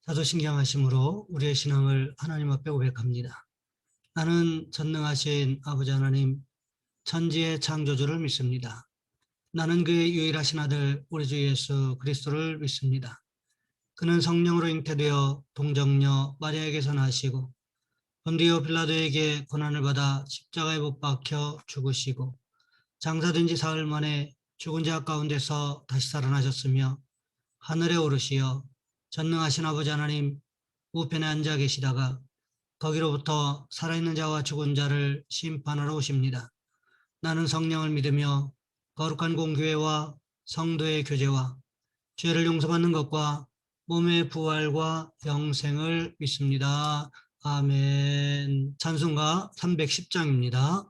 사도신경하심으로 우리의 신앙을 하나님 앞에 고백합니다. 나는 전능하신 아버지 하나님, 천지의 창조주를 믿습니다. 나는 그의 유일하신 아들 우리 주 예수 그리스도를 믿습니다. 그는 성령으로 잉태되어 동정녀 마리아에게서 나시고 본디오 빌라도에게 고난을 받아 십자가에 못 박혀 죽으시고 장사된 지 사흘 만에 죽은 자 가운데서 다시 살아나셨으며 하늘에 오르시어 전능하신 아버지 하나님 우편에 앉아 계시다가 거기로부터 살아있는 자와 죽은 자를 심판하러 오십니다. 나는 성령을 믿으며 거룩한 공교회와 성도의 교제와 죄를 용서받는 것과 몸의 부활과 영생을 믿습니다. 아멘. 찬송가 310장입니다.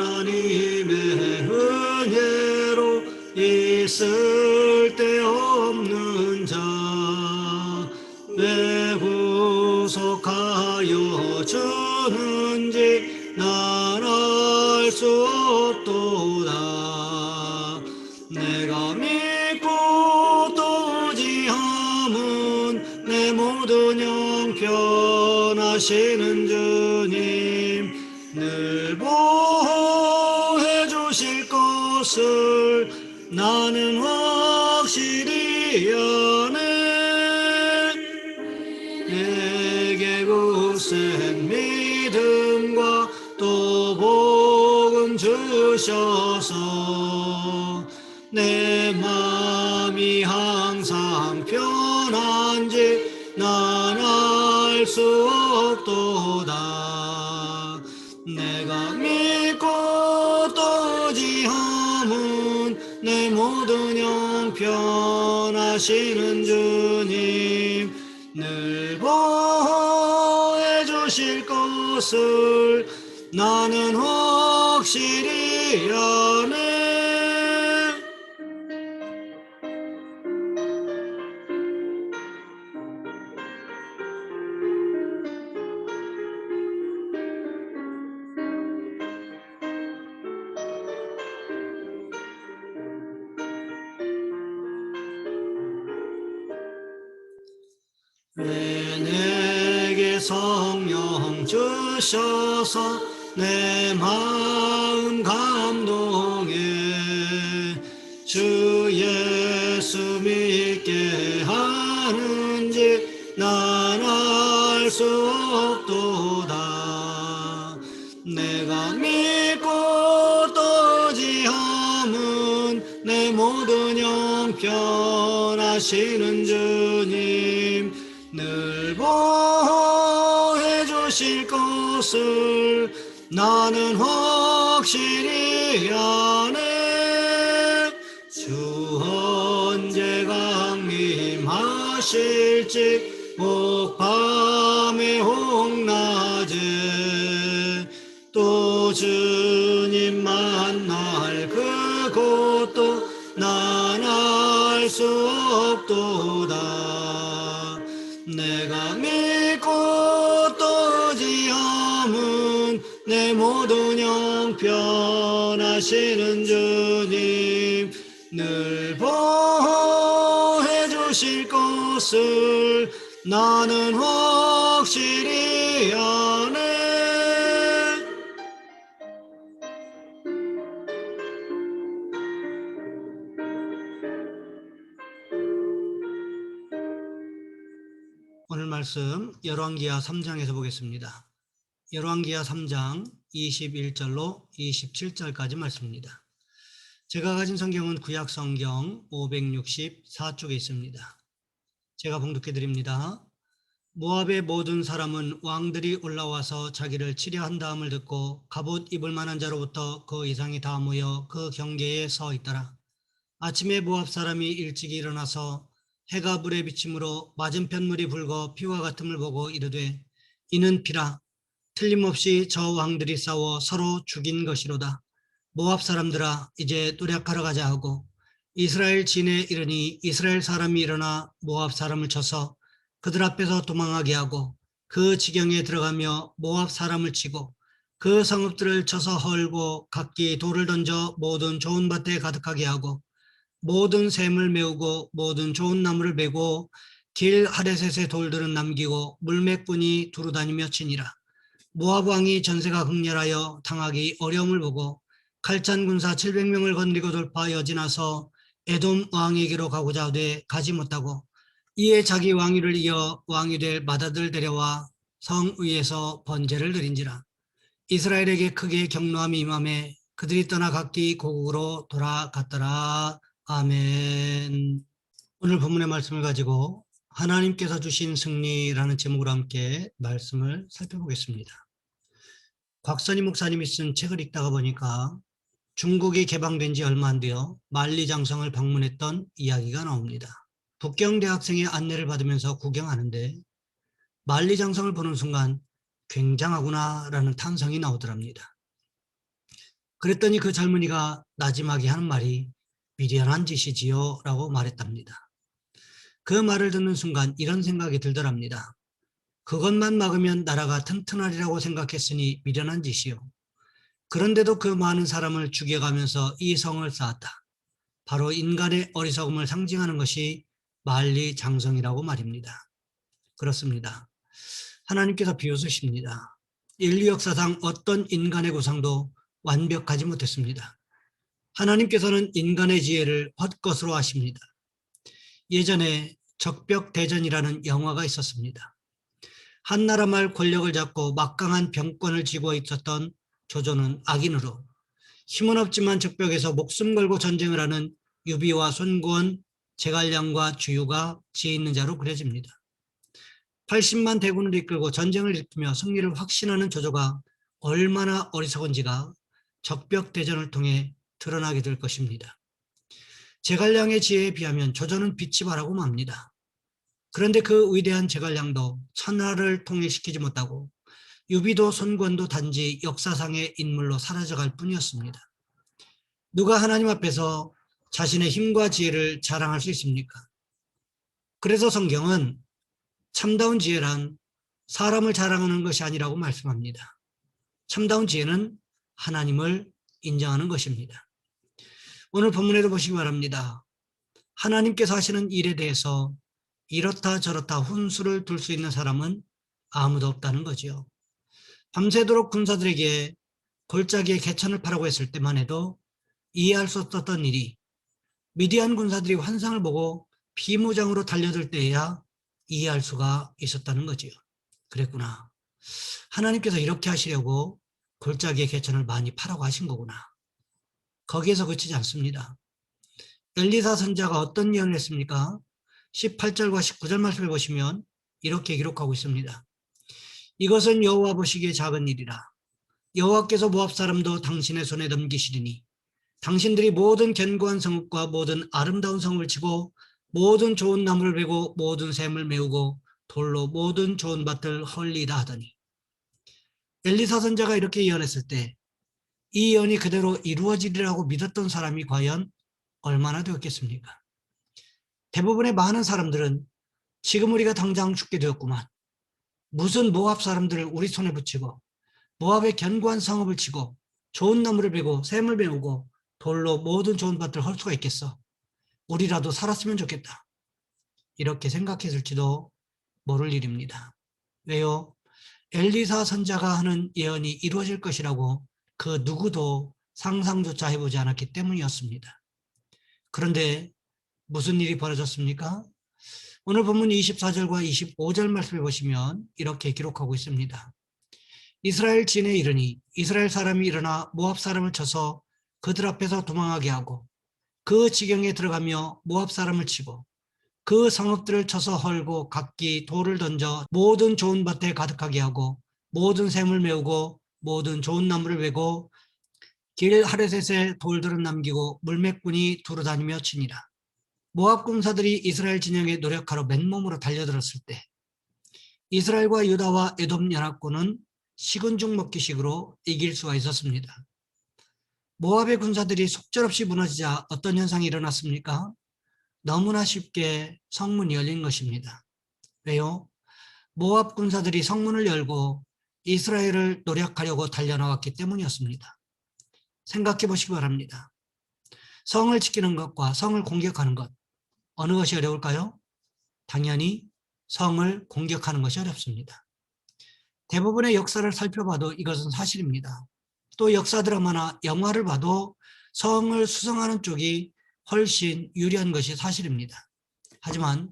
하나님의 은혜로 있을 데 없는 자 왜 구속하여 주는지 난 알 수 없도다. 내가 믿고 또 의지함은 내 모든 형편하시는 주님 늘 보호해 주실 것을 나는 확실히 아네. 내게 굳센 믿음과 또 복음 주셔서 내 마음이 항상 편한지 난 알 수 없도다. 내가 믿고 또 의지함은 내 모든 형편하시는 주님 늘 보호해 주실 것을 나는 확실히 아네. 왜 내게 성령 주셔서 내 마음 감동해 주 예수 믿게 하는지 난 알 수 없도다. 내가 믿고 또 의지함은 내 모든 형편하시는 주님 늘 보호해 주실 것을 나는 확실히 아네. 주 언제 강림하실지 혹 밤에 혹 낮에 또 주님 만날 그것도 난 알 수 없도다. 내가 믿고 또 의지함은 내 모든 형편하시는 주님 늘 보호해 주실 것을 나는 확실히 아네. 오늘 말씀 열왕기하 3장에서 보겠습니다. 열왕기하 3장 21절로 27절까지 말씀입니다. 제가 가진 성경은 구약 성경 564쪽에 있습니다. 제가 봉독해 드립니다. 모압의 모든 사람은 왕들이 올라와서 자기를 치려 한다함을 듣고 갑옷 입을 만한 자로부터 그 이상이 다 모여 그 경계에 서 있더라. 아침에 모압 사람이 일찍 일어나서 해가 불의 비침으로 맞은편 물이 붉어 피와 같음을 보고 이르되 이는 피라. 틀림없이 저 왕들이 싸워 서로 죽인 것이로다. 모압 사람들아 이제 노력하러 가자 하고 이스라엘 진에 이르니 이스라엘 사람이 일어나 모압 사람을 쳐서 그들 앞에서 도망하게 하고 그 지경에 들어가며 모압 사람을 치고 그 성읍들을 쳐서 헐고 각기 돌을 던져 모든 좋은 밭에 가득하게 하고 모든 샘을 메우고 모든 좋은 나무를 베고 길 하레셋의 돌들은 남기고 물매꾼이 두루다니며 치니라. 모압 왕이 전세가 극렬하여 당하기 어려움을 보고 칼찬 군사 700명을 건드리고 돌파하여 지나서 에돔 왕에게로 가고자 하되 가지 못하고 이에 자기 왕위를 이어 왕이 될 맏아들 데려와 성 위에서 번제를 드린지라. 이스라엘에게 크게 경노함이 임하매 그들이 떠나 각기 고국으로 돌아갔더라. 아멘. 오늘 본문의 말씀을 가지고 하나님께서 주신 승리라는 제목으로 함께 말씀을 살펴보겠습니다. 곽선희 목사님이 쓴 책을 읽다가 보니까 중국이 개방된 지 얼마 안 되어 만리장성을 방문했던 이야기가 나옵니다. 북경대학생의 안내를 받으면서 구경하는데 만리장성을 보는 순간 굉장하구나 라는 탄성이 나오더랍니다. 그랬더니 그 젊은이가 나지막이 하는 말이 미련한 짓이지요 라고 말했답니다. 그 말을 듣는 순간 이런 생각이 들더랍니다. 그것만 막으면 나라가 튼튼하리라고 생각했으니 미련한 짓이요. 그런데도 그 많은 사람을 죽여가면서 이 성을 쌓았다. 바로 인간의 어리석음을 상징하는 것이 만리장성이라고 말입니다. 그렇습니다. 하나님께서 비웃으십니다. 인류 역사상 어떤 인간의 구상도 완벽하지 못했습니다. 하나님께서는 인간의 지혜를 헛것으로 하십니다. 예전에 적벽대전이라는 영화가 있었습니다. 한나라 말 권력을 잡고 막강한 병권을 쥐고 있었던 조조는 악인으로 힘은 없지만 적벽에서 목숨 걸고 전쟁을 하는 유비와 손구원, 제갈량과 주유가 지혜 있는 자로 그려집니다. 80만 대군을 이끌고 전쟁을 일으키며 승리를 확신하는 조조가 얼마나 어리석은지가 적벽대전을 통해 드러나게 될 것입니다. 제갈량의 지혜에 비하면 조조는 빛이 바라고 맙니다. 그런데 그 위대한 제갈량도 천하를 통일시키지 못하고 유비도 손권도 단지 역사상의 인물로 사라져갈 뿐이었습니다. 누가 하나님 앞에서 자신의 힘과 지혜를 자랑할 수 있습니까? 그래서 성경은 참다운 지혜란 사람을 자랑하는 것이 아니라고 말씀합니다. 참다운 지혜는 하나님을 인정하는 것입니다. 오늘 본문에도 보시기 바랍니다. 하나님께서 하시는 일에 대해서 이렇다 저렇다 훈수를 둘 수 있는 사람은 아무도 없다는 거지요. 밤새도록 군사들에게 골짜기에 개천을 파라고 했을 때만 해도 이해할 수 없었던 일이 미디안 군사들이 환상을 보고 비무장으로 달려들 때에야 이해할 수가 있었다는 거지요. 그랬구나. 하나님께서 이렇게 하시려고 골짜기에 개천을 많이 파라고 하신 거구나. 거기에서 그치지 않습니다. 엘리사 선지자가 어떤 예언을 했습니까? 18절과 19절 말씀을 보시면 이렇게 기록하고 있습니다. 이것은 여호와 보시기에 작은 일이라. 여호와께서 모압 사람도 당신의 손에 넘기시리니 당신들이 모든 견고한 성읍과 모든 아름다운 성을 치고 모든 좋은 나무를 베고 모든 샘을 메우고 돌로 모든 좋은 밭을 헐리다 하더니. 엘리사 선지자가 이렇게 예언했을 때 이 예언이 그대로 이루어지리라고 믿었던 사람이 과연 얼마나 되었겠습니까? 대부분의 많은 사람들은 지금 우리가 당장 죽게 되었구만. 무슨 모압 사람들을 우리 손에 붙이고 모압의 견고한 성읍을 치고 좋은 나무를 베고 샘을 메우고 돌로 모든 좋은 밭을 헐 수가 있겠어. 우리라도 살았으면 좋겠다. 이렇게 생각했을지도 모를 일입니다. 왜요? 엘리사 선지자가 하는 예언이 이루어질 것이라고 그 누구도 상상조차 해보지 않았기 때문이었습니다. 그런데 무슨 일이 벌어졌습니까? 오늘 본문 24절과 25절 말씀해 보시면 이렇게 기록하고 있습니다. 이스라엘 진에 이르니 이스라엘 사람이 일어나 모압 사람을 쳐서 그들 앞에서 도망하게 하고 그 지경에 들어가며 모압 사람을 치고 그 성읍들을 쳐서 헐고 각기 돌을 던져 모든 좋은 밭에 가득하게 하고 모든 샘을 메우고 모든 좋은 나무를 베고 길 하레셋에 돌들은 남기고 물매꾼이 두루다니며 치니라. 모압 군사들이 이스라엘 진영에 노력하러 맨몸으로 달려들었을 때 이스라엘과 유다와 에돔 연합군은 식은 죽 먹기식으로 이길 수가 있었습니다. 모압의 군사들이 속절없이 무너지자 어떤 현상이 일어났습니까? 너무나 쉽게 성문이 열린 것입니다. 왜요? 모압 군사들이 성문을 열고 이스라엘을 노력하려고 달려나왔기 때문이었습니다. 생각해 보시기 바랍니다. 성을 지키는 것과 성을 공격하는 것, 어느 것이 어려울까요? 당연히 성을 공격하는 것이 어렵습니다. 대부분의 역사를 살펴봐도 이것은 사실입니다. 또 역사 드라마나 영화를 봐도 성을 수성하는 쪽이 훨씬 유리한 것이 사실입니다. 하지만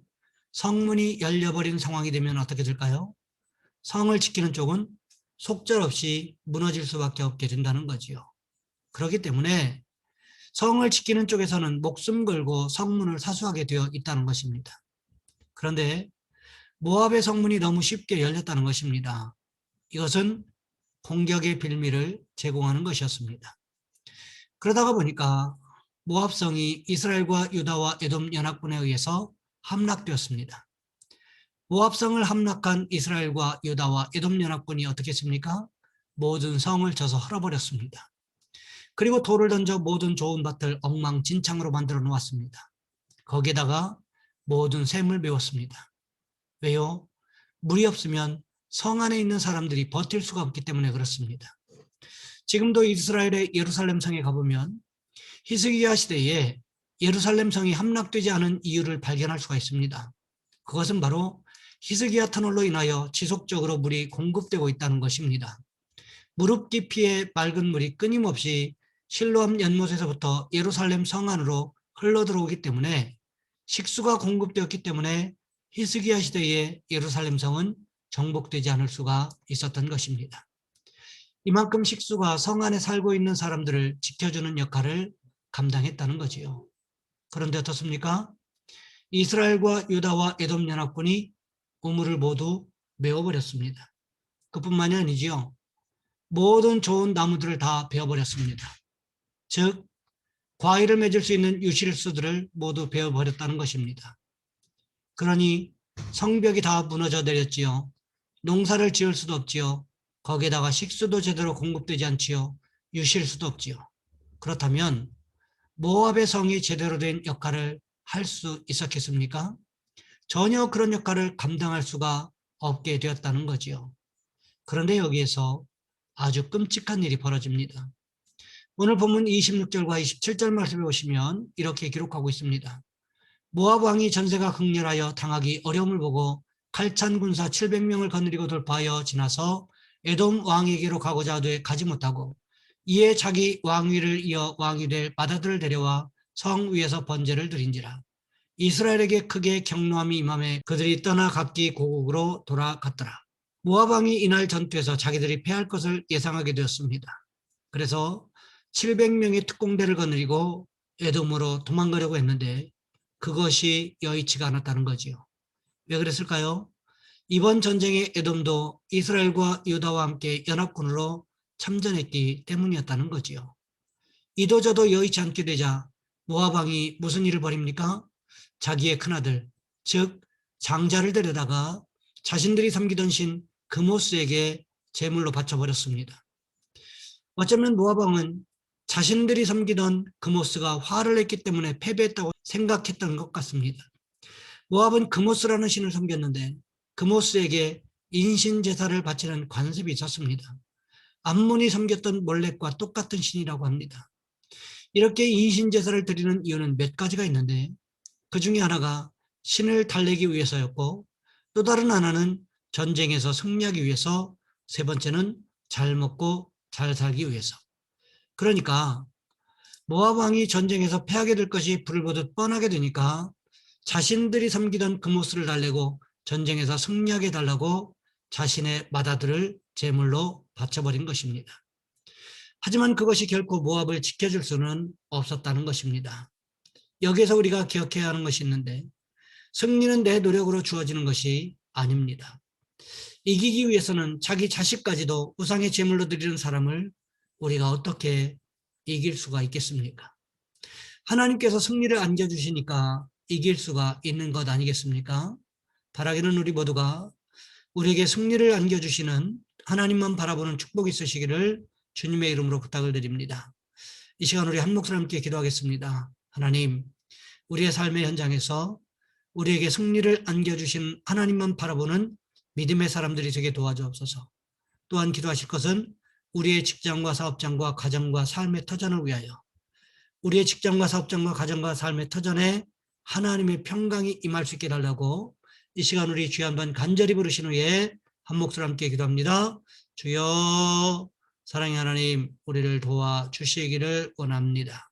성문이 열려버린 상황이 되면 어떻게 될까요? 성을 지키는 쪽은 속절없이 무너질 수밖에 없게 된다는 거지요. 그렇기 때문에 성을 지키는 쪽에서는 목숨 걸고 성문을 사수하게 되어 있다는 것입니다. 그런데 모압의 성문이 너무 쉽게 열렸다는 것입니다. 이것은 공격의 빌미를 제공하는 것이었습니다. 그러다가 보니까 모압성이 이스라엘과 유다와 에돔 연합군에 의해서 함락되었습니다. 모압성을 함락한 이스라엘과 유다와 에돔 연합군이 어떻게 했습니까? 모든 성을 쳐서 헐어버렸습니다. 그리고 돌을 던져 모든 좋은 밭을 엉망진창으로 만들어 놓았습니다. 거기에다가 모든 샘을 메웠습니다. 왜요? 물이 없으면 성 안에 있는 사람들이 버틸 수가 없기 때문에 그렇습니다. 지금도 이스라엘의 예루살렘 성에 가보면 히스기야 시대에 예루살렘 성이 함락되지 않은 이유를 발견할 수가 있습니다. 그것은 바로 히스기야 터널로 인하여 지속적으로 물이 공급되고 있다는 것입니다. 무릎 깊이의 맑은 물이 끊임없이 실로암 연못에서부터 예루살렘 성 안으로 흘러들어오기 때문에 식수가 공급되었기 때문에 히스기야 시대의 예루살렘 성은 정복되지 않을 수가 있었던 것입니다. 이만큼 식수가 성 안에 살고 있는 사람들을 지켜주는 역할을 감당했다는 거지요. 그런데 어떻습니까? 이스라엘과 유다와 에돔 연합군이 우물을 모두 메워버렸습니다. 그뿐만이 아니지요. 모든 좋은 나무들을 다 베어버렸습니다. 즉 과일을 맺을 수 있는 유실수들을 모두 베어버렸다는 것입니다. 그러니 성벽이 다 무너져 내렸지요. 농사를 지을 수도 없지요. 거기에다가 식수도 제대로 공급되지 않지요. 유실수도 없지요. 그렇다면 모압의 성이 제대로 된 역할을 할 수 있었겠습니까? 전혀 그런 역할을 감당할 수가 없게 되었다는 거지요. 그런데 여기에서 아주 끔찍한 일이 벌어집니다. 오늘 본문 26절과 27절 말씀에 보시면 이렇게 기록하고 있습니다. 모압 왕이 전세가 극렬하여 당하기 어려움을 보고 칼찬 군사 700명을 거느리고 돌파하여 지나서 에돔 왕에게로 가고자 하되 가지 못하고 이에 자기 왕위를 이어 왕이 될 마다들을 데려와 성 위에서 번제를 드린지라. 이스라엘에게 크게 경노함이 임함에 그들이 떠나 각기 고국으로 돌아갔더라. 모압 왕이 이날 전투에서 자기들이 패할 것을 예상하게 되었습니다. 그래서 700명의 특공대를 거느리고 에돔으로 도망가려고 했는데 그것이 여의치가 않았다는 거지요. 왜 그랬을까요? 이번 전쟁에 에돔도 이스라엘과 유다와 함께 연합군으로 참전했기 때문이었다는 거지요. 이도저도 여의치 않게 되자 모압 왕이 무슨 일을 벌입니까? 자기의 큰아들, 즉 장자를 데려다가 자신들이 섬기던 신 그모스에게 제물로 바쳐버렸습니다. 어쩌면 모압 왕은 자신들이 섬기던 그모스가 화를 냈기 때문에 패배했다고 생각했던 것 같습니다. 모압은 그모스라는 신을 섬겼는데 그모스에게 인신제사를 바치는 관습이 있었습니다. 암몬이 섬겼던 몰렉과 똑같은 신이라고 합니다. 이렇게 인신제사를 드리는 이유는 몇 가지가 있는데 그 중에 하나가 신을 달래기 위해서였고 또 다른 하나는 전쟁에서 승리하기 위해서, 세 번째는 잘 먹고 잘 살기 위해서. 그러니까 모압 왕이 전쟁에서 패하게 될 것이 불을 보듯 뻔하게 되니까 자신들이 섬기던 그모스를 달래고 전쟁에서 승리하게 달라고 자신의 맏아들을 제물로 바쳐버린 것입니다. 하지만 그것이 결코 모압을 지켜줄 수는 없었다는 것입니다. 여기에서 우리가 기억해야 하는 것이 있는데 승리는 내 노력으로 주어지는 것이 아닙니다. 이기기 위해서는 자기 자식까지도 우상의 제물로 드리는 사람을 우리가 어떻게 이길 수가 있겠습니까? 하나님께서 승리를 안겨주시니까 이길 수가 있는 것 아니겠습니까? 바라기는 우리 모두가 우리에게 승리를 안겨주시는 하나님만 바라보는 축복이 있으시기를 주님의 이름으로 부탁을 드립니다. 이 시간 우리 한 목소리 함께 기도하겠습니다. 하나님, 우리의 삶의 현장에서 우리에게 승리를 안겨주신 하나님만 바라보는 믿음의 사람들이 되게 도와주옵소서. 또한 기도하실 것은 우리의 직장과 사업장과 가정과 삶의 터전을 위하여 우리의 직장과 사업장과 가정과 삶의 터전에 하나님의 평강이 임할 수 있게 달라고 이 시간 우리 주여 한번 간절히 부르신 후에 한 목소리 함께 기도합니다. 주여, 사랑의 하나님, 우리를 도와주시기를 원합니다.